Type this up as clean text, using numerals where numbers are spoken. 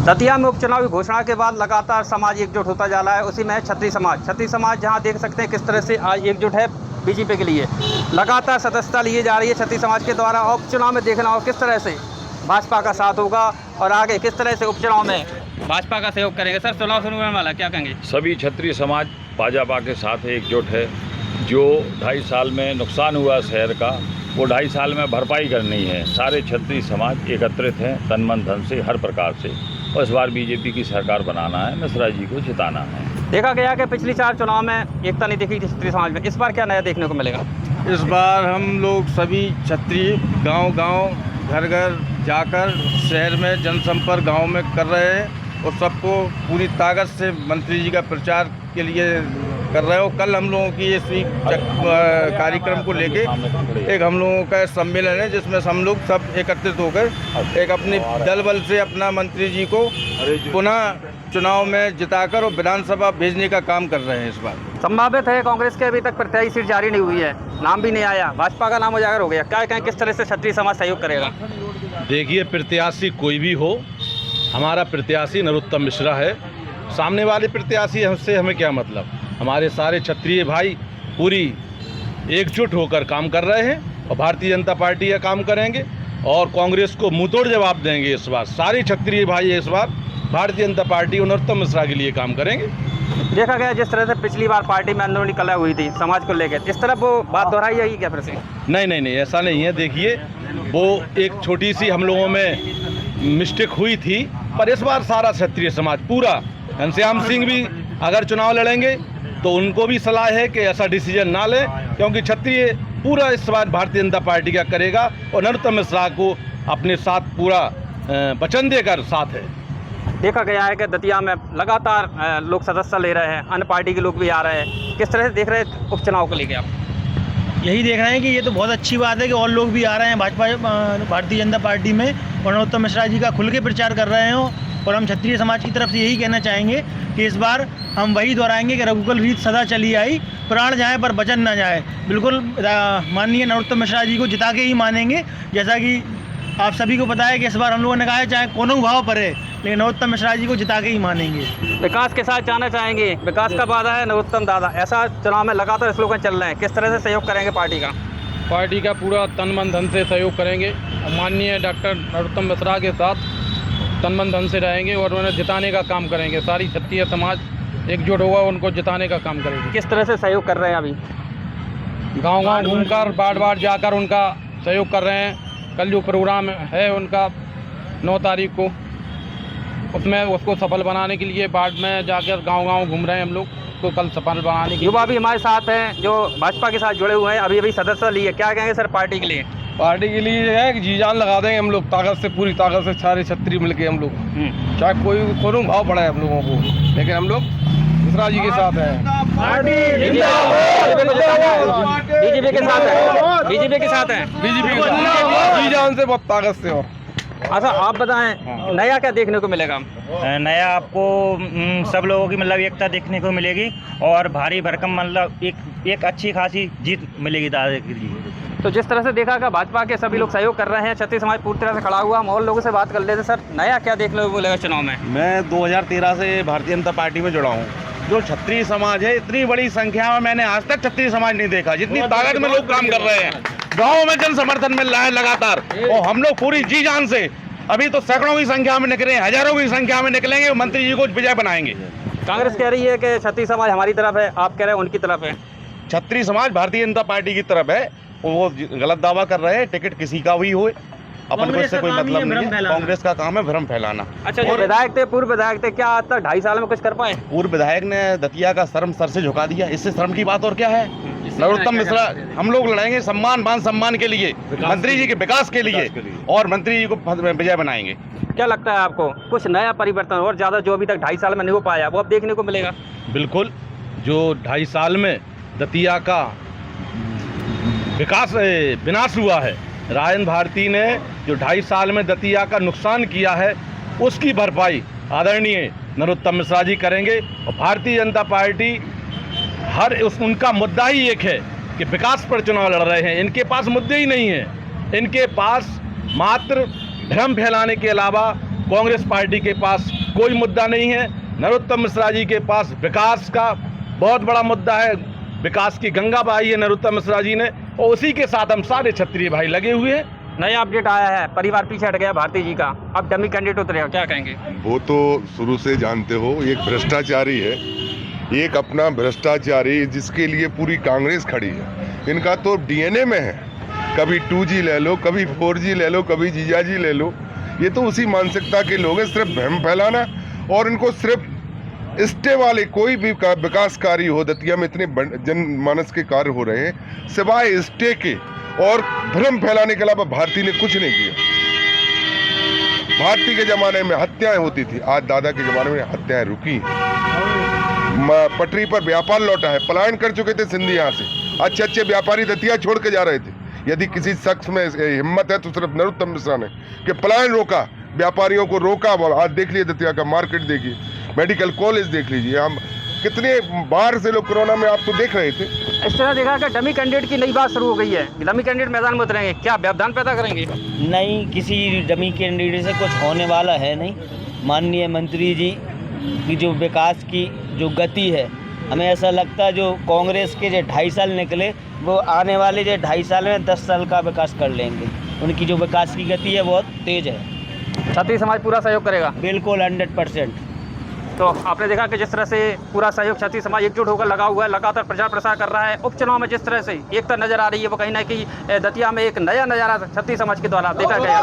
दतिया में उपचुनावी घोषणा के बाद लगातार समाज एकजुट होता जा रहा है। उसी में है क्षत्रिय समाज। क्षत्रिय समाज जहां देख सकते हैं किस तरह से आज एकजुट है बीजेपी के लिए। लगातार सदस्यता लिए जा रही है क्षत्रिय समाज के द्वारा। और उपचुनाव में देखना हो किस तरह से भाजपा का साथ होगा और आगे किस तरह से उपचुनाव में भाजपा का सहयोग करेंगे। सर, चुनाव शुरू होने वाला, क्या कहेंगे? सभी क्षत्रिय समाज भाजपा के साथ एकजुट है। जो 2.5 साल में नुकसान हुआ शहर का, वो 2.5 साल में भरपाई करनी है। सारे क्षत्रिय समाज एकत्रित हैं तन मन धन से, हर प्रकार से। और इस बार बीजेपी की सरकार बनाना है, मिश्रा जी को जिताना है। देखा गया कि पिछली 4 चुनाव में एकता नहीं देखी क्षत्रिय समाज में। इस बार क्या नया देखने को मिलेगा? इस बार हम लोग सभी क्षत्रिय गांव-गांव, घर-घर जाकर शहर में जनसंपर्क गांव में कर रहे हैं और सबको पूरी ताकत से मंत्री जी का प्रचार के लिए कर रहे हो। कल हम लोगों की इस कार्यक्रम को लेके एक हम लोगों का सम्मेलन है जिसमें हम लोग सब एकत्रित होकर एक अपने दल बल से अपना मंत्री जी को पुनः चुनाव में जिताकर और विधानसभा भेजने का काम कर रहे हैं। इस बार संभावित है कांग्रेस के अभी तक प्रत्याशी सीट जारी नहीं हुई है, नाम भी नहीं आया, भाजपा का नाम उजागर हो गया। क्या कहें, किस तरह से क्षत्रिय समाज सहयोग करेगा? देखिए, प्रत्याशी कोई भी हो, हमारा प्रत्याशी नरोत्तम मिश्रा है। सामने वाले प्रत्याशी हमसे हमें क्या मतलब। हमारे सारे क्षत्रिय भाई पूरी एकजुट होकर काम कर रहे हैं और भारतीय जनता पार्टी का काम करेंगे और कांग्रेस को मुंहतोड़ जवाब देंगे। इस बार सारे क्षत्रिय भाई इस बार भारतीय जनता पार्टी और नरोत्तम मिश्रा के लिए काम करेंगे। देखा गया जिस तरह से पिछली बार पार्टी में अंदरूनी कलह हुई थी समाज को लेकर, इस तरह वो बात दोहराई जाएगी क्या फिर से? नहीं, ऐसा नहीं है। देखिए, वो एक छोटी सी हम लोगों में मिस्टेक हुई थी, पर इस बार सारा क्षत्रिय समाज पूरा, घनश्याम सिंह भी अगर चुनाव लड़ेंगे तो उनको भी सलाह है कि ऐसा डिसीजन ना लें, क्योंकि क्षत्रिय पूरा इस बार भारतीय जनता पार्टी का करेगा और नरोत्तम मिश्रा को अपने साथ पूरा वचन देकर साथ है। देखा गया है कि दतिया में लगातार लोग सदस्यता ले रहे हैं, अन्य पार्टी के लोग भी आ रहे हैं। किस तरह से देख रहे हैं उपचुनाव को लेकर आप? यही देख रहे हैं कि ये तो बहुत अच्छी बात है कि और लोग भी आ रहे हैं भाजपा भारतीय जनता पार्टी में और नरोत्तम मिश्रा जी का खुल के प्रचार कर रहे हो। और हम क्षत्रिय समाज की तरफ से यही कहना चाहेंगे कि इस बार हम वही दोहराएंगे कि रघुकुल रीत सदा चली आई, प्राण जाए पर वचन ना जाए। बिल्कुल माननीय नरोत्तम मिश्रा जी को जिता के ही मानेंगे। जैसा कि आप सभी को पता है कि इस बार हम लोगों ने कहा है चाहे कोनो भाव पड़े, लेकिन नरोत्तम मिश्रा जी को जिता के ही मानेंगे। विकास के साथ जाना चाहेंगे, विकास का वादा है नरोत्तम दादा, ऐसा चुनाव में लगातार स्लोगन चल रहे हैं। किस तरह से सहयोग करेंगे पार्टी का? पार्टी का पूरा तन मन धन से सहयोग करेंगे और माननीय डॉक्टर नरोत्तम मिश्रा के साथ तन मन धन से रहेंगे और उन्हें जिताने का काम करेंगे। सारी क्षत्रिय समाज एकजुट होगा, उनको जिताने का काम करेंगे। किस तरह से सहयोग कर रहे हैं अभी? गांव-गांव घूमकर बार जाकर उनका सहयोग कर रहे हैं। कल जो प्रोग्राम है उनका 9 तारीख को, उसमें उसको सफल बनाने के लिए बाढ़ में जाकर गांव-गांव घूम रहे हैं हम लोग, तो कल सफल बनाने के। युवा भी हमारे साथ हैं जो भाजपा के साथ जुड़े हुए हैं, अभी सदस्यता लिए। क्या कहेंगे सर पार्टी के लिए? पार्टी के लिए है कि जी जान लगा देंगे हम लोग, ताकत से, पूरी ताकत से सारे क्षत्रिय मिलके हम लोग, चाहे कोई कोनो भाव पड़ा है हम लोगों को, लेकिन हम लोग मिश्रा जी के साथ हैं। बीजेपी के साथ है, बीजेपी के साथ है, बीजेपी जी जान से, बहुत ताकत से। और अच्छा, आप बताएं नया क्या देखने को मिलेगा? नया आपको सब लोगों की मतलब एकता देखने को मिलेगी और भारी भरकम मतलब एक अच्छी खासी जीत मिलेगी दादा के लिए। तो जिस तरह से देखा कि भाजपा के सभी लोग सहयोग कर रहे हैं, क्षत्रिय समाज पूरी तरह से खड़ा हुआ। हम और लोगों से बात कर लेते सर, नया क्या देखने को मिलेगा चुनाव में? मैं 2013 से भारतीय जनता पार्टी में जुड़ा हूँ। जो क्षत्रिय समाज है, इतनी बड़ी संख्या में मैंने आज तक क्षत्रिय समाज नहीं देखा, जितनी ताकत में लोग काम कर रहे हैं। गाँव में जन समर्थन मिल रहा है लगातार, और हम लोग पूरी जी जान से, अभी तो सैकड़ों की संख्या में निकले, हजारों की संख्या में निकलेंगे, मंत्री जी को विजय बनाएंगे। कांग्रेस कह रही है कि क्षत्रिय समाज हमारी तरफ है, आप कह रहे हैं उनकी तरफ है। क्षत्रिय समाज भारतीय जनता पार्टी की तरफ है, वो गलत दावा कर रहे हैं। टिकट किसी का भी हो, अपन को इससे कोई मतलब नहीं है। कांग्रेस का काम है भ्रम फैलाना। अच्छा, जो विधायक थे, पूर्व विधायक थे, क्या आज तक 2.5 साल में कुछ कर पाए? पूर्व विधायक ने दतिया का शर्म सर से झुका दिया, इससे शर्म की बात और क्या है? नरोत्तम मिश्रा, हम लोग लड़ेंगे सम्मान मान सम्मान के लिए, मंत्री जी के विकास के लिए, और मंत्री जी को विजय बनाएंगे। क्या लगता है आपको कुछ नया परिवर्तन और ज़्यादा जो अभी तक 2.5 साल में नहीं हो पाया वो अब देखने को मिलेगा? बिल्कुल, जो 2.5 साल में दतिया का विनाश हुआ है, राजन भारती ने जो 2.5 साल में दतिया का नुकसान किया है, उसकी भरपाई आदरणीय नरोत्तम मिश्रा जी करेंगे। और भारतीय जनता पार्टी उनका मुद्दा ही एक है कि विकास पर चुनाव लड़ रहे हैं। इनके पास मुद्दे ही नहीं है, इनके पास मात्र भ्रम फैलाने के अलावा कांग्रेस पार्टी के पास कोई मुद्दा नहीं है। नरोत्तम मिश्रा जी के पास विकास का बहुत बड़ा मुद्दा है। विकास की गंगा बहाई है नरोत्तम मिश्रा जी ने, और उसी के साथ हम सारे क्षत्रिय भाई लगे हुए हैं। नया अपडेट आया है, परिवार पीछे हट गया भारती जी का, अब डमी कैंडिडेट उतरेगा, क्या कहेंगे? वो तो शुरू से जानते हो एक भ्रष्टाचारी है, एक अपना भ्रष्टाचारी जिसके लिए पूरी कांग्रेस खड़ी है। इनका तो डीएनए में है, कभी 2G ले लो, कभी 4G ले लो, कभी जीजाजी ले लो। ये तो उसी मानसिकता के लोग हैं, सिर्फ भ्रम फैलाना। और इनको सिर्फ स्टे वाले कोई भी विकास कार्य हो, दतिया में इतने जनमानस के कार्य हो रहे हैं, सिवाय स्टे के और भ्रम फैलाने के अलावा भारती ने कुछ नहीं किया। भारती के जमाने में हत्याएं होती थी, आज दादा के जमाने में हत्याएं रुकी। पटरी पर व्यापार लौटा है, पलायन कर चुके थे सिंधी यहाँ से। अच्छे अच्छे व्यापारी दतिया छोड़ के जा रहे थे। यदि किसी शख्स में हिम्मत है तो सिर्फ नरोत्तम मिश्रा ने कि पलायन रोका, व्यापारियों को रोका। आज देख लीजिए दतिया का मार्केट, देखिए मेडिकल कॉलेज देख लीजिए। हम कितने बाहर से लोग कोरोना में आप तो देख रहे थे। इस तरह देखा कि डमी कैंडिडेट की नई बात शुरू हो गई है, डमी कैंडिडेट मैदान में उतरेंगे, क्या व्यवधान पैदा करेंगे? नहीं, किसी डमी कैंडिडेट से कुछ होने वाला है नहीं। माननीय मंत्री जी की जो विकास की जो गति है, हमें ऐसा लगता है जो कांग्रेस के जो 2.5 साल निकले, वो आने वाले जो 2.5 साल में 10 साल का विकास कर लेंगे। उनकी जो विकास की गति है बहुत तेज है। क्षत्रिय समाज पूरा सहयोग करेगा? बिल्कुल 100%। तो आपने देखा कि जिस तरह से पूरा सहयोग क्षत्रिय समाज एकजुट होकर लगा हुआ है, लगातार प्रचार प्रसार कर रहा है। उपचुनाव में जिस तरह से एकता नजर आ रही है, वो कहीं ना कहीं दतिया में एक नया नजारा क्षत्रिय समाज के द्वारा देखा गया।